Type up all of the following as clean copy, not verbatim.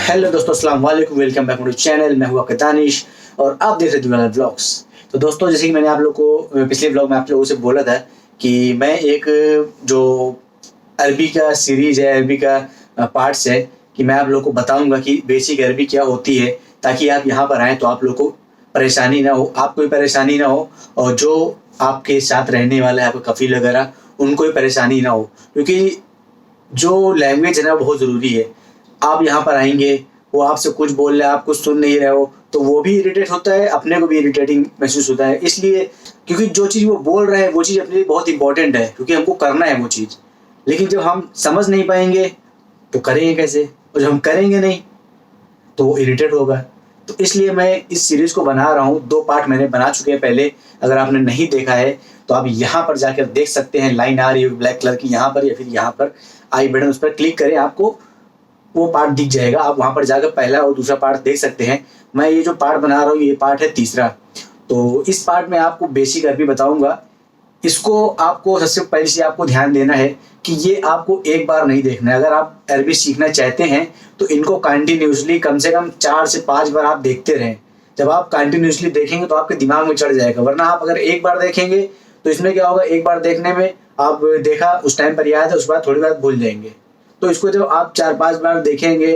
Hello दोस्तों, अस्सलाम वालेकुम, वेलकम बैक टू चैनल। मैं हूं आपका दानिश और आप देख रहे हैं व्लॉग्स। तो दोस्तों, जैसे कि मैंने आप लोग को पिछले व्लॉग में आप लोगों से बोला था कि मैं एक जो अरबी का सीरीज़ है, अरबी का पार्ट्स है कि मैं आप लोग को बताऊंगा कि बेसिक अरबी क्या होती है, ताकि आप यहाँ पर आएँ तो आप लोग को परेशानी ना हो, आपको भी परेशानी ना हो और जो आपके साथ रहने वाला है, आपका कफ़ील वगैरह, उनको भी परेशानी ना हो। क्योंकि जो लैंग्वेज है ना बहुत ज़रूरी है। आप यहाँ पर आएंगे, वो आपसे कुछ बोल रहे हैं, आप कुछ सुन नहीं रहे हो, तो वो भी इरिटेट होता है, अपने को भी इरिटेटिंग महसूस होता है। इसलिए क्योंकि जो चीज़ वो बोल रहे हैं वो चीज़ अपने लिए बहुत इंपॉर्टेंट है, क्योंकि हमको करना है वो चीज़। लेकिन जब हम समझ नहीं पाएंगे तो करेंगे कैसे, और जब हम करेंगे नहीं तो वो इरिटेट होगा। तो इसलिए मैं इस सीरीज़ को बना रहा हूँ। 2 पार्ट मैंने बना चुके हैं पहले। अगर आपने नहीं देखा है तो आप यहाँ पर जाकर देख सकते हैं। लाइन आ रही है ब्लैक कलर की यहाँ पर, या फिर यहाँ पर आई बटन, उस पर क्लिक करें, आपको वो पार्ट दिख जाएगा। आप वहाँ पर जाकर पहला और दूसरा पार्ट देख सकते हैं। मैं ये जो पार्ट बना रहा हूँ ये पार्ट है तीसरा। तो इस पार्ट में आपको बेसिक अरबी बताऊंगा। इसको आपको सबसे पहले से आपको ध्यान देना है कि ये आपको एक बार नहीं देखना है। अगर आप अरबी सीखना चाहते हैं तो इनको कंटिन्यूसली कम से कम 4 से 5 बार आप देखते रहें। जब आप कंटिन्यूसली देखेंगे तो आपके दिमाग में चढ़ जाएगा। वरना आप अगर एक बार देखेंगे तो इसमें क्या होगा, एक बार देखने में आप देखा, उस टाइम पर याद है, उसके बाद थोड़ी बार भूल जाएंगे। तो इसको जब आप 4-5 बार देखेंगे,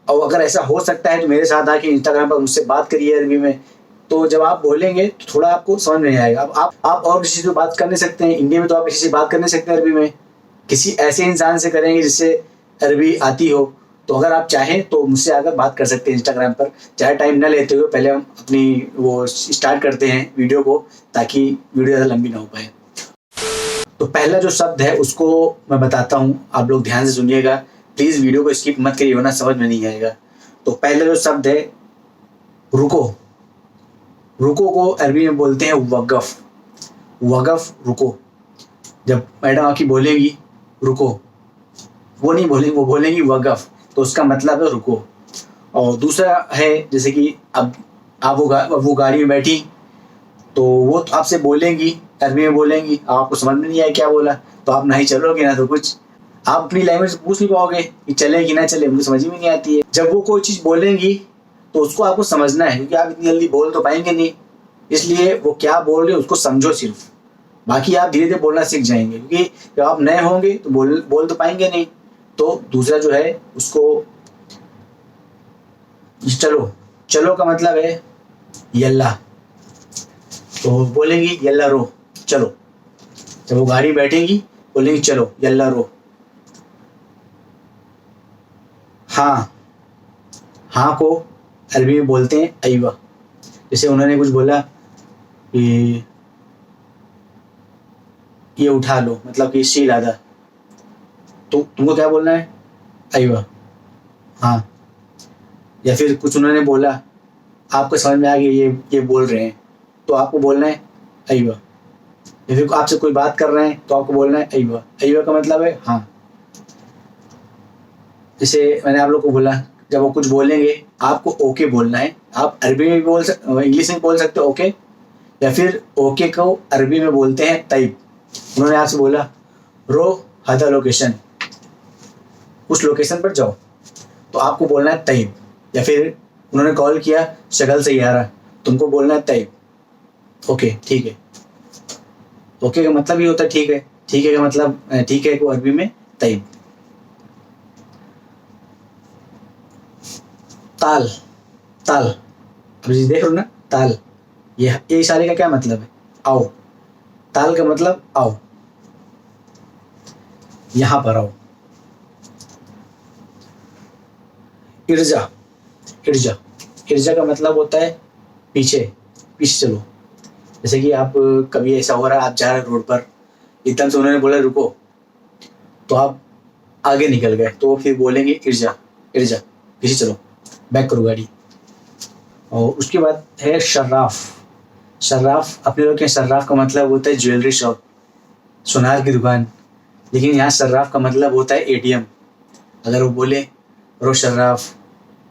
और अगर ऐसा हो सकता है तो मेरे साथ आके इंस्टाग्राम पर मुझसे बात करिए अरबी में। तो जब आप बोलेंगे तो थोड़ा आपको समझ में आएगा। अब आप और किसी से बात कर नहीं सकते हैं, इंडिया में तो आप किसी से बात कर नहीं सकते अरबी में। किसी ऐसे इंसान से करेंगे जिससे अरबी आती हो। तो अगर आप चाहें तो मुझसे आकर बात कर सकते हैं इंस्टाग्राम पर। ज़्यादा टाइम न लेते हुए पहले हम अपनी वो स्टार्ट करते हैं वीडियो को, ताकि वीडियो ज़्यादा लंबी ना हो पाए। तो पहला जो शब्द है उसको मैं बताता हूँ, आप लोग ध्यान से सुनिएगा। प्लीज़ वीडियो को स्किप मत करिए, वरना समझ में नहीं आएगा। तो पहला जो शब्द है रुको। रुको को अरबी में बोलते हैं वक़फ़। वक़फ़, रुको। जब मैडम आपकी बोलेंगी रुको, वो नहीं बोलेंगी, वो बोलेंगी वक़फ़, तो उसका मतलब है रुको। और दूसरा है, जैसे कि अब आप वो गाड़ी में बैठी, तो वो तो आपसे बोलेंगी, अरबी में बोलेंगी, आपको समझ में नहीं आया क्या बोला, तो आप ना ही चलोगे ना तो कुछ। आप अपनी लैंग्वेज पूछ नहीं पाओगे कि चले कि ना चले, मुझे समझ में नहीं आती है। जब वो कोई चीज़ बोलेंगी तो उसको आपको समझना है, क्योंकि आप इतनी जल्दी बोल तो पाएंगे नहीं। इसलिए वो क्या बोल रहे हैं उसको समझो सिर्फ, बाकी आप धीरे धीरे बोलना सीख जाएंगे। क्योंकि जब आप नए होंगे तो बोल तो पाएंगे नहीं। तो दूसरा जो है उसको चलो। चलो का मतलब है यल्ला। तो बोलेंगी यल्ला रो, चलो। जब वो गाड़ी बैठेंगी बोलेंगी चलो यल्ला रो। हाँ, हाँ को अरबी में बोलते हैं अयवा। जैसे उन्होंने कुछ बोला कि ये उठा लो, मतलब कि शी लादा, तो तुमको क्या बोलना है, अयवा, हाँ। या फिर कुछ उन्होंने बोला, आपको समझ में आ गया ये बोल रहे हैं, तो आपको बोलना है अयवा। या फिर आपसे कोई बात कर रहे हैं तो आपको बोलना है अयवा। अयवा का मतलब है हाँ। जैसे मैंने आप लोग को बोला, जब वो कुछ बोलेंगे आपको ओके बोलना है। आप अरबी में भी इंग्लिश में बोल सकते हो ओके, या फिर ओके को अरबी में बोलते हैं तैब। उन्होंने आपसे बोला रो हदा लोकेशन, उस लोकेशन पर जाओ, तो आपको बोलना है तैब। या फिर उन्होंने कॉल किया शगल से यारा, तुमको बोलना है तैब। ओके, ठीक है। ओके का मतलब ये होता है ठीक है। ठीक है का मतलब ठीक है को अरबी में तैब। ताल, ताल, अब जी देख लो ना, ताल, ये इशारे का क्या मतलब है, आओ। ताल का मतलब आओ, यहां पर आओ। इर्जा, इर्जा, इर्जा का मतलब होता है पीछे, पीछे चलो। जैसे कि आप कभी ऐसा हो रहा है, आप जा रहे रोड पर, एकदम से उन्होंने बोला रुको, तो आप आगे निकल गए, तो फिर बोलेंगे इर्जा, इर्जा, पीछे चलो, बैक करो गाड़ी। और उसके बाद है शर्राफ। शर्राफ, अपने लोग के शर्राफ का मतलब होता है ज्वेलरी शॉप, सुनार की दुकान। लेकिन यहाँ शर्राफ का मतलब होता है एटीएम। अगर वो बोले रो शर्राफ,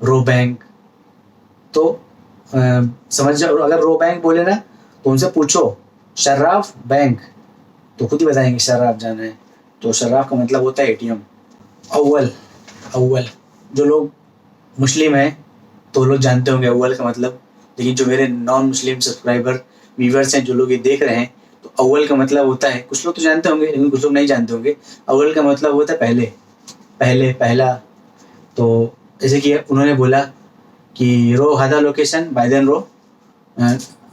रो बैंक, तो समझ जाओ। अगर रो बैंक बोले ना तो उनसे पूछो शर्राफ बैंक, तो खुद ही बताएंगे शर्राफ जाना है। तो शर्राफ का मतलब होता है एटीएम। अव्वल, अव्वल, जो लोग मुस्लिम हैं तो वो लोग जानते होंगे अव्वल का मतलब, लेकिन जो मेरे नॉन मुस्लिम सब्सक्राइबर व्यूवर्स हैं, जो लोग ये देख रहे हैं, तो अव्वल का मतलब होता है, कुछ लोग तो जानते होंगे लेकिन कुछ लोग नहीं जानते होंगे। अव्वल का मतलब होता है पहले, पहले, पहला। तो जैसे कि उन्होंने बोला कि रो हादा लोकेशन बाय देन रो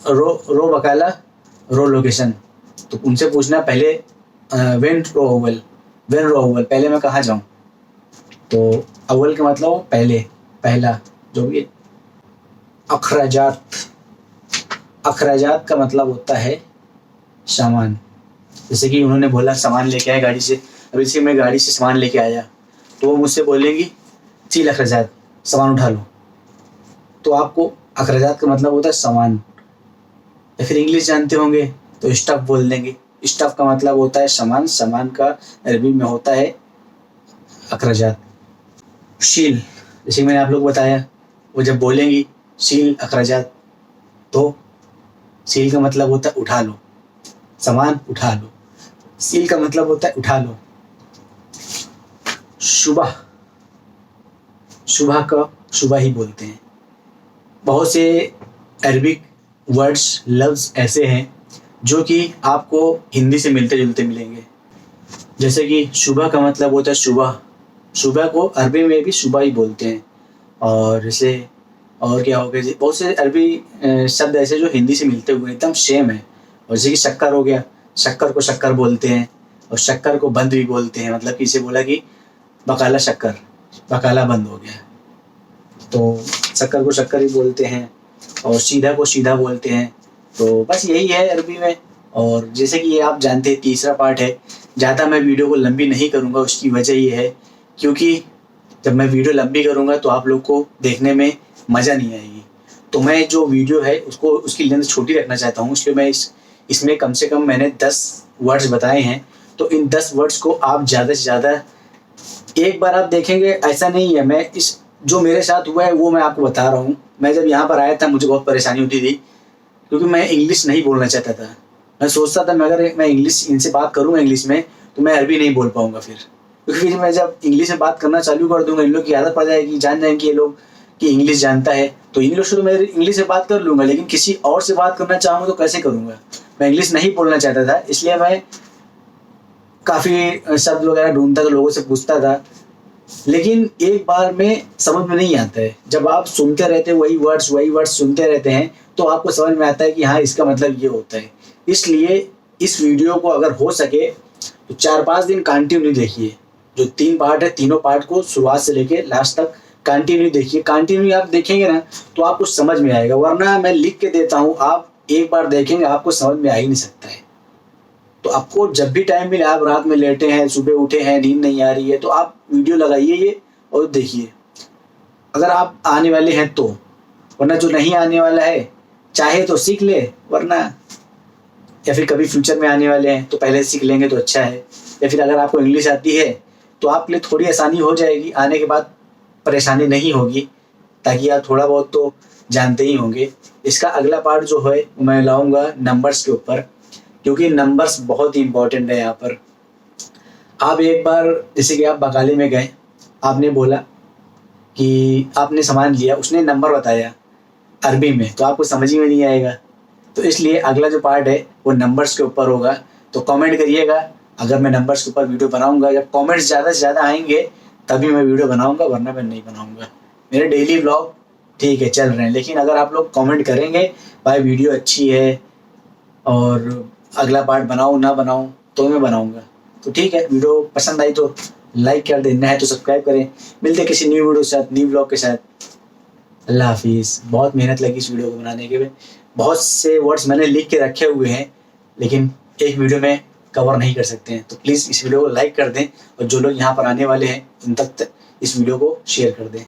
रो बकाला रो लोकेशन। तो उनसे पूछना पहले वेन रो अव्वल, वेन रो अव्वल, पहले मैं कहाँ जाऊँ। तो अव्वल का मतलब पहले, पहला, जो भी। अखराजात, अखराजात का मतलब होता है सामान। जैसे कि उन्होंने बोला सामान लेके आए गाड़ी से, अभी जैसे मैं गाड़ी से सामान लेके आया तो वो मुझसे बोलेंगी चील अखराजात, सामान उठा लो। तो आपको अखराजात का मतलब होता है सामान। या फिर इंग्लिश जानते होंगे तो स्टफ बोल देंगे, स्टफ का मतलब होता है सामान, सामान का अरबी में होता है अखराजात। शील, जैसे मैंने आप लोग को बताया, वो जब बोलेंगी शील अखराजात, तो शील का मतलब होता है उठा लो, सामान उठा लो। शील का मतलब होता है उठा लो। सुबह, सुबह का सुबह ही बोलते हैं। बहुत से अरबिक वर्ड्स, लफ्ज़ ऐसे हैं जो कि आपको हिंदी से मिलते जुलते मिलेंगे। जैसे कि सुबह का मतलब होता है सुबह, सुबह को अरबी में भी सुबह ही बोलते हैं। और जैसे और क्या हो गया जी, बहुत से अरबी शब्द ऐसे जो हिंदी से मिलते हुए एकदम सेम है। और जैसे कि शक्कर हो गया, शक्कर को शक्कर बोलते हैं, और शक्कर को बंद भी बोलते हैं। मतलब कि इसे बोला कि बकाला शक्कर, बकाला बंद हो गया, तो शक्कर को शक्कर ही बोलते हैं। और सीधा को सीधा बोलते हैं। तो बस यही है अरबी में। और जैसे कि ये आप जानते हैं तीसरा पार्ट है। ज़्यादा मैं वीडियो को लंबी नहीं करूँगा, उसकी वजह ये है क्योंकि जब मैं वीडियो लंबी करूँगा तो आप लोग को देखने में मज़ा नहीं आएगी। तो मैं जो वीडियो है उसको, उसकी लेंथ छोटी रखना चाहता हूँ, इसलिए मैं इसमें कम से कम मैंने 10 वर्ड्स बताए हैं। तो इन 10 वर्ड्स को आप ज़्यादा से ज़्यादा एक बार आप देखेंगे, ऐसा नहीं है। मैं इस जो मेरे साथ हुआ है वो मैं आपको बता रहा हूँ। मैं जब यहाँ पर आया था मुझे बहुत परेशानी होती थी क्योंकि मैं इंग्लिश नहीं बोलना चाहता था। मैं सोचता था मैं अगर मैं इंग्लिश इनसे बात करूँगा इंग्लिश में तो मैं अरबी नहीं बोल पाऊँगा फिर, क्योंकि फिर मैं जब इंग्लिश में बात करना चालू कर दूँगा इन लोग की आदत पड़ जाएगी, जान जाएंगे ये लोग कि इंग्लिश जानता है, तो इन लोग से तो मैं इंग्लिश में बात कर लूँगा, लेकिन किसी और से बात करना चाहूँगा तो कैसे करूँगा। मैं इंग्लिश नहीं बोलना चाहता था, इसलिए मैं काफ़ी शब्द वगैरह ढूंढता था, लोगों से पूछता था, लेकिन एक बार में समझ में नहीं आता है। जब आप सुनते रहते हैं वही वर्ड्स सुनते रहते हैं तो आपको समझ में आता है कि हाँ इसका मतलब ये होता है। इसलिए इस वीडियो को अगर हो सके तो 4-5 दिन कंटिन्यू देखिए। जो 3 पार्ट है, तीनों पार्ट को शुरुआत से लेके लास्ट तक कंटिन्यू देखिए। कंटिन्यू आप देखेंगे ना तो आपको समझ में आएगा, वरना मैं लिख के देता हूँ, आप एक बार देखेंगे आपको समझ में आ ही नहीं सकता है। तो आपको जब भी टाइम मिले, आप रात में लेटे हैं, सुबह उठे हैं, नींद नहीं आ रही है, तो आप वीडियो लगाइए ये और देखिए, अगर आप आने वाले हैं तो। वरना जो नहीं आने वाला है चाहे तो सीख ले, वरना या फिर कभी फ्यूचर में आने वाले हैं तो पहले सीख लेंगे तो अच्छा है। या फिर अगर आपको इंग्लिश आती है तो आपके लिए थोड़ी आसानी हो जाएगी, आने के बाद परेशानी नहीं होगी, ताकि आप थोड़ा बहुत तो जानते ही होंगे। इसका अगला पार्ट जो है मैं लाऊंगा नंबर्स के ऊपर, क्योंकि नंबर्स बहुत ही इंपॉर्टेंट है यहाँ पर। आप एक बार जैसे कि आप बकाले में गए, आपने बोला कि आपने सामान लिया, उसने नंबर बताया अरबी में, तो आपको समझ ही में नहीं आएगा। तो इसलिए अगला जो पार्ट है वो नंबर्स के ऊपर होगा। तो कमेंट करिएगा अगर मैं नंबर्स के ऊपर वीडियो बनाऊंगा। जब कमेंट्स ज़्यादा से ज़्यादा आएंगे तभी मैं वीडियो बनाऊंगा, वरना मैं नहीं बनाऊंगा। मेरे डेली व्लॉग ठीक है चल रहे हैं, लेकिन अगर आप लोग कमेंट करेंगे भाई वीडियो अच्छी है और अगला पार्ट बनाऊँ ना बनाऊँ तो मैं बनाऊंगा। तो ठीक है, वीडियो पसंद आई तो लाइक कर देना है, तो सब्सक्राइब करें। मिलते हैं किसी न्यू वीडियो के साथ, न्यू ब्लॉग के साथ। अल्लाह हाफिज़। बहुत मेहनत लगी इस वीडियो को बनाने के लिए, बहुत से वर्ड्स मैंने लिख के रखे हुए हैं, लेकिन एक वीडियो में कवर नहीं कर सकते हैं। तो प्लीज़ इस वीडियो को लाइक कर दें, और जो लोग यहाँ पर आने वाले हैं उन तक इस वीडियो को शेयर कर दें।